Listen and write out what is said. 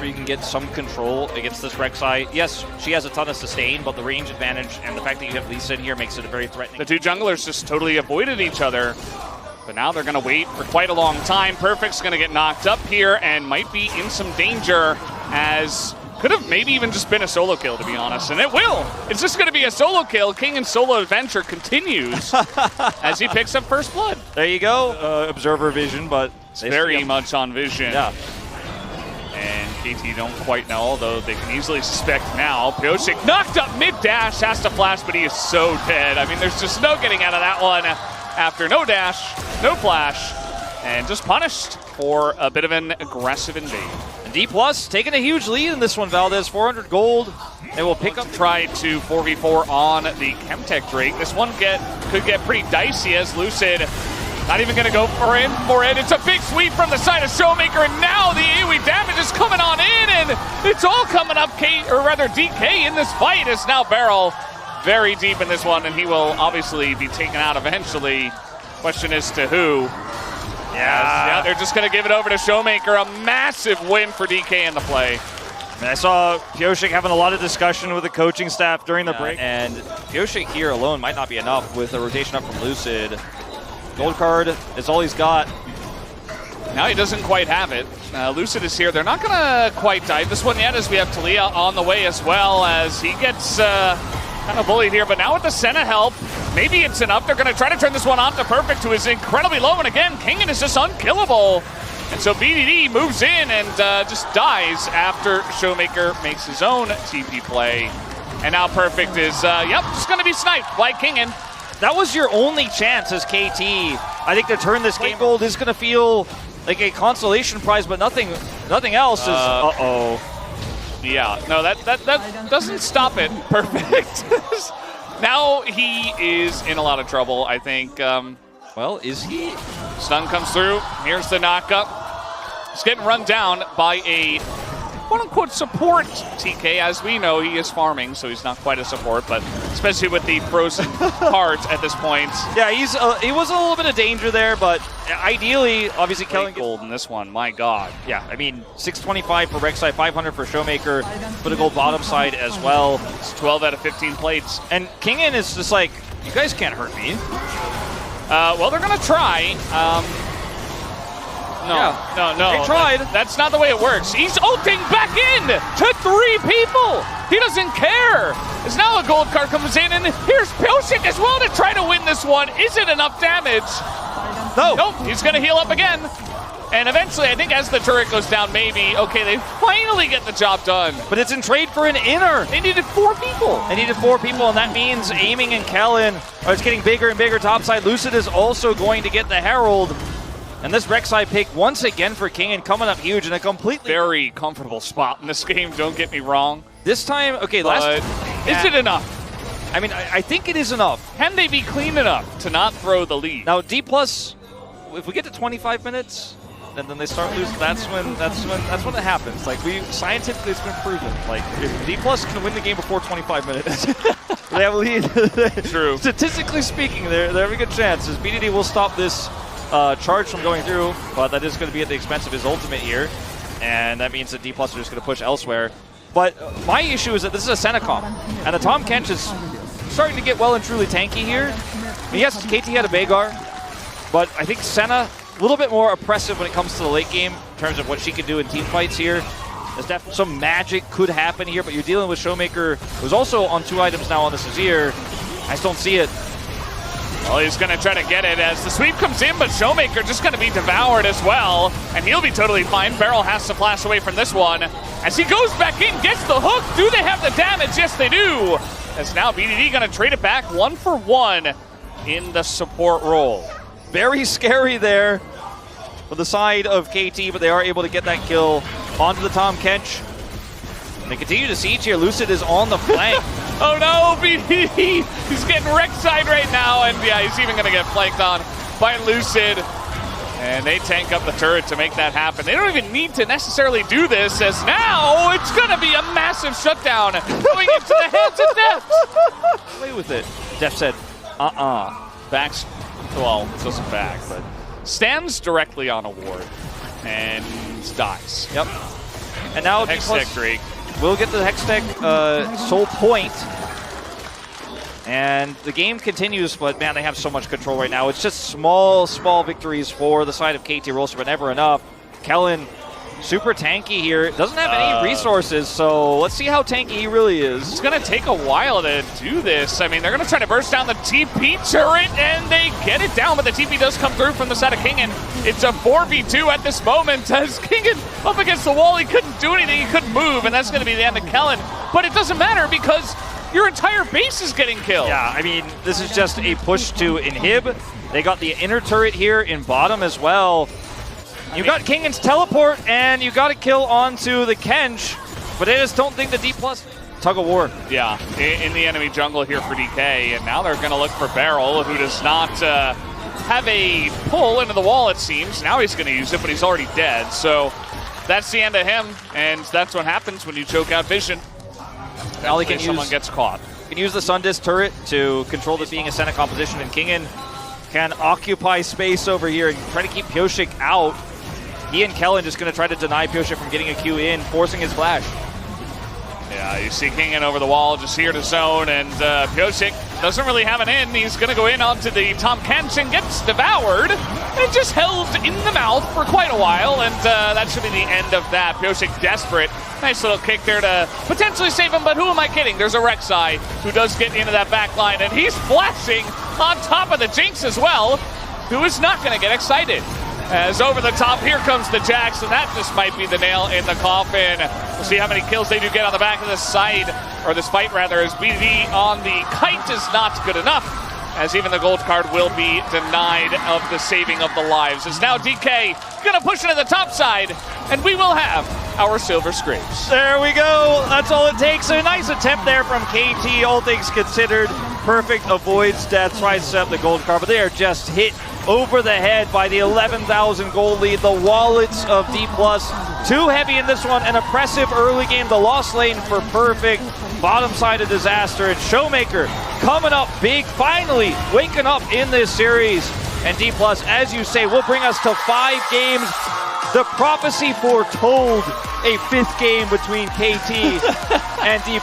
where you can get some control against this Rek'Sai. Yes, she has a ton of sustain, but the range advantage and the fact that you have Lisa in here makes it a very threatening. The two junglers just totally avoided each other. But now they're going to wait for quite a long time. Perfect's going to get knocked up here and might be in some danger, as could have maybe even just been a solo kill, to be honest. And it will. It's just going to be a solo kill. King and solo adventure continues as he picks up first blood. There you go. Observer vision, but it's very much on vision. Yeah. And KT don't quite know, although they can easily suspect now. Pyosik knocked up mid-dash, has to flash, but he is so dead. I mean, there's just no getting out of that one after no dash, no flash, and just punished for a bit of an aggressive invade. And D+ taking a huge lead in this one, Valdez. 400 gold. They will pick up. Try to 4v4 on the Chemtech Drake. This one could get pretty dicey as Lucid not even going to go for it. It's a big sweep from the side of Showmaker, and now the AoE damage is coming on in, and it's all coming up. DK in this fight is now Barrel very deep in this one, and he will obviously be taken out eventually. Question is to who? Yeah, they're just going to give it over to Showmaker. A massive win for DK in the play. And I saw Pyosik having a lot of discussion with the coaching staff during the break. And Pyosik here alone might not be enough with the rotation up from Lucid. Gold card is all he's got. Now he doesn't quite have it. Lucid is here. They're not going to quite dive this one yet, as we have Talia on the way as well, as he gets kind of bullied here. But now with the Senna help, maybe it's enough. They're going to try to turn this one on to Perfect, who is incredibly low. And again, Kingen is just unkillable. And so BDD moves in and just dies after Showmaker makes his own TP play. And now Perfect is, just going to be sniped by Kingen. That was your only chance as KT, I think, to turn this game. Gold is going to feel like a consolation prize, but nothing else is. Yeah, no, that doesn't stop it. Perfect. Now he is in a lot of trouble, I think. Well, is he? Stun comes through. Here's the knockup. He's getting run down by a quote-unquote support TK. As we know, he is farming, so he's not quite a support, but especially with the frozen cards at this point. Yeah, he was a little bit of danger there, but ideally, obviously, killing gold in this one. My God. Yeah, I mean, 625 for Rek'Sai, 500 for Showmaker, put a gold bottom side as well. It's 12 out of 15 plates. And Kingen is just like, you guys can't hurt me. Well, they're going to try. No. They tried. That's not the way it works. He's ulting back in to 3 people. He doesn't care. As now a gold card comes in, and here's Pyosik as well to try to win this one. Is it enough damage? No. Nope, he's going to heal up again. And eventually, I think as the turret goes down, maybe, okay, they finally get the job done. But it's in trade for an inner. They needed 4 people. They needed 4 people, and that means aiming and Kellen are it's getting bigger and bigger topside. Lucid is also going to get the Herald. And this Rek'Sai pick once again for Kingen coming up huge in a completely very comfortable spot in this game, don't get me wrong. This time, okay, is it enough? I mean, I think it is enough. Can they be clean enough to not throw the lead? Now, D+, if we get to 25 minutes, and then they start losing, that's when it happens. Like, scientifically, it's been proven. Like, if D+ can win the game before 25 minutes, they have a lead. True. Statistically speaking, they have a good chance. As BDD will stop this charge from going through, but that is going to be at the expense of his ultimate here, and that means that D+ are just going to push elsewhere. But my issue is that this is a Senna comp, and the Tahm Kench is starting to get well and truly tanky here. I mean, yes, KT had a Veigar, but I think Senna a little bit more oppressive when it comes to the late game in terms of what she can do in team fights here. There's definitely some magic could happen here, but you're dealing with Showmaker, who's also on 2 items now on the Azir. I just don't see it. Well, he's going to try to get it as the sweep comes in, but Showmaker just going to be devoured as well, and he'll be totally fine. Barrel has to flash away from this one. As he goes back in, gets the hook. Do they have the damage? Yes, they do. As now BDD going to trade it back 1 for 1 in the support role. Very scary there for the side of KT, but they are able to get that kill onto the Tahm Kench. They continue to siege here. Lucid is on the flank. Oh no, BDD! He's getting Rek'Sai right now, and yeah, he's even going to get flanked on by Lucid. And they tank up the turret to make that happen. They don't even need to necessarily do this, as now it's going to be a massive shutdown going into the hands of Deft. Play with it. Deft said, Backs, well, doesn't back, but stands directly on a ward and dies. Yep. And now Hextech Drake will get the Hextech soul point. And the game continues, but man, they have so much control right now. It's just small victories for the side of KT Rolster, but never enough. Kellen, super tanky here. Doesn't have any resources, so let's see how tanky he really is. It's going to take a while to do this. I mean, they're going to try to burst down the TP turret, and they get it down, but the TP does come through from the side of Kingen. It's a 4v2 at this moment, as Kingen up against the wall. He couldn't do anything. He couldn't move, and that's going to be the end of Kellen. But it doesn't matter because your entire base is getting killed. Yeah, I mean, this is just a push to inhib. They got the inner turret here in bottom as well. You got Kingen's teleport, and you got a kill onto the Kench, but I just don't think the D+ tug of war. Yeah, in the enemy jungle here for DK, and now they're going to look for Beryl, who does not have a pull into the wall, it seems. Now he's going to use it, but he's already dead, so that's the end of him, and that's what happens when you choke out Vision. Now he can someone gets caught. Can use the Sundist turret to control this being a Senate composition, and Kingen can occupy space over here and try to keep Pioshik out. He and Kellen just going to try to deny Pioshik from getting a Q in, forcing his flash. Yeah, you see Kingen over the wall, just here to zone, and Pioshik doesn't really have an in. He's going to go in onto the Tom Kench and gets devoured and just held in the mouth for quite a while, and that should be the end of that. Pioshik desperate. Nice little kick there to potentially save him, but who am I kidding? There's a Rek'Sai who does get into that back line, and he's flashing on top of the Jinx as well, who is not going to get excited. As over the top, here comes the Jax, and that just might be the nail in the coffin. We'll see how many kills they do get on the back of this side, or this fight rather, as BD on the kite is not good enough, as even the gold card will be denied of the saving of the lives. As now DK gonna push into the top side, and we will have our silver scrapes. There we go. That's all it takes. A nice attempt there from KT, all things considered. Perfect, avoids death, tries to set up the gold card, but they are just hit over the head by the 11,000 gold lead. The wallets of D+, too heavy in this one. An oppressive early game. The lost lane for Perfect. Bottom side of disaster. And Showmaker coming up big, finally waking up in this series. And D+, as you say, will bring us to 5 games. The prophecy foretold a 5th game between KT and D+.